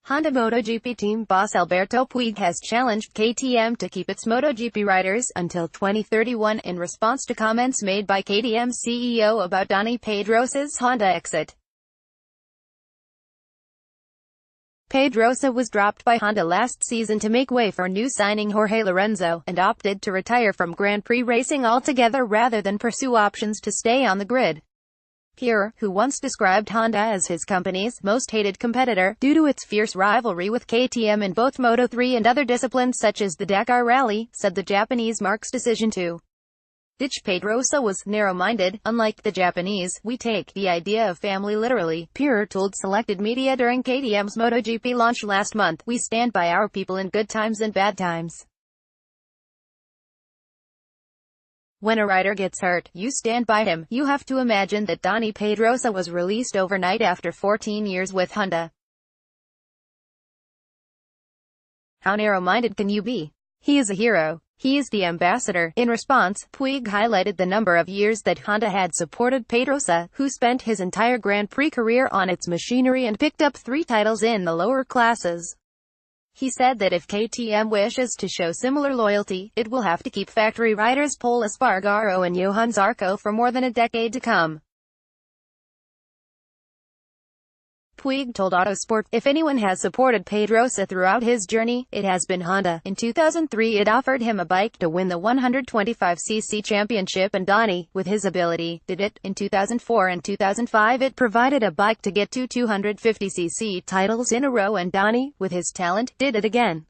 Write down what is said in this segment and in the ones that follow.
Honda MotoGP team boss Alberto Puig has challenged KTM to keep its MotoGP riders until 2031 in response to comments made by KTM CEO about Dani Pedrosa's Honda exit. Pedrosa was dropped by Honda last season to make way for new signing Jorge Lorenzo, and opted to retire from Grand Prix racing altogether rather than pursue options to stay on the grid. Puig, who once described Honda as his company's most hated competitor, due to its fierce rivalry with KTM in both Moto3 and other disciplines such as the Dakar Rally, said the Japanese marque's decision to ditch Pedrosa was narrow-minded. "Unlike the Japanese, we take the idea of family literally," Puig told selected media during KTM's MotoGP launch last month. "We stand by our people in good times and bad times. When a rider gets hurt, you stand by him." You have to imagine that Dani Pedrosa was released overnight after 14 years with Honda. How narrow-minded can you be? He is a hero. He is the ambassador. In response, Puig highlighted the number of years that Honda had supported Pedrosa, who spent his entire Grand Prix career on its machinery and picked up 3 titles in the lower classes. He said that if KTM wishes to show similar loyalty, it will have to keep factory riders Pol Espargaro and Johan Zarco for more than a decade to come. Puig told Autosport, "If anyone has supported Pedrosa throughout his journey, it has been Honda. In 2003 it offered him a bike to win the 125cc championship, and Dani, with his ability, did it. In 2004 and 2005 it provided a bike to get 2 250cc titles in a row, and Dani, with his talent, did it again."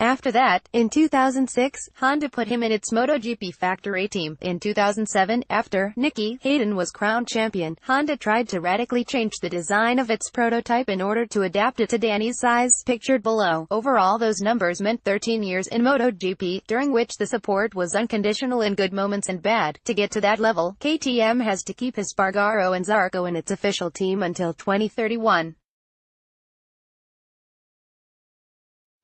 After that, in 2006, Honda put him in its MotoGP factory team. In 2007, after Nicky Hayden was crowned champion, Honda tried to radically change the design of its prototype in order to adapt it to Dani's size, pictured below. Overall, those numbers meant 13 years in MotoGP, during which the support was unconditional in good moments and bad. To get to that level, KTM has to keep Espargaro and Zarco in its official team until 2031.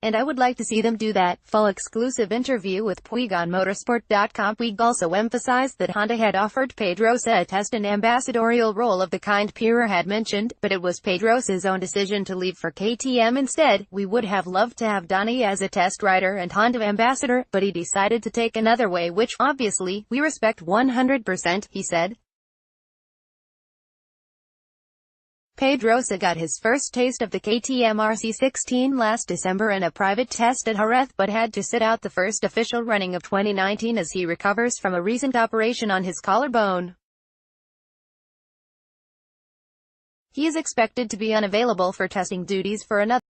And I would like to see them do that. Full exclusive interview with Puig on motorsport.com. Puig also emphasized that Honda had offered Pedrosa a test and ambassadorial role of the kind Puig had mentioned, but it was Pedrosa's own decision to leave for KTM instead. "We would have loved to have Dani as a test rider and Honda ambassador, but he decided to take another way, which, obviously, we respect 100%, he said. Pedrosa got his first taste of the KTM RC16 last December in a private test at Jerez, but had to sit out the first official running of 2019 as he recovers from a recent operation on his collarbone. He is expected to be unavailable for testing duties for another